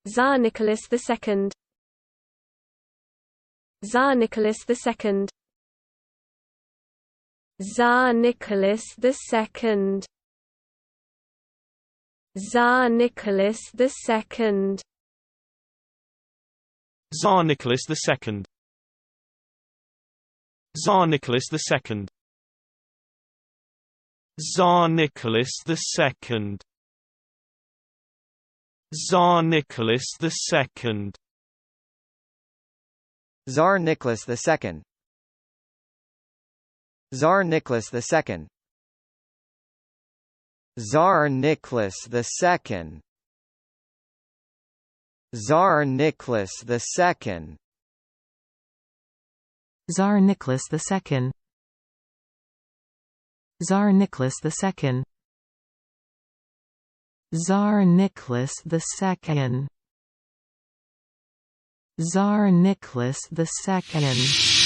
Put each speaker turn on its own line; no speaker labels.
Tsar Nicholas II. Tsar Nicholas II. Tsar Nicholas II. Tsar Nicholas II.
Tsar Nicholas II. Tsar Nicholas II. Tsar Nicholas II. Tsar Nicholas II.
Tsar Nicholas II. Tsar Nicholas II. Tsar Nicholas II. Tsar Nicholas II.
Tsar Nicholas II. Tsar Nicholas II. Tsar Nicholas II. Tsar Nicholas II.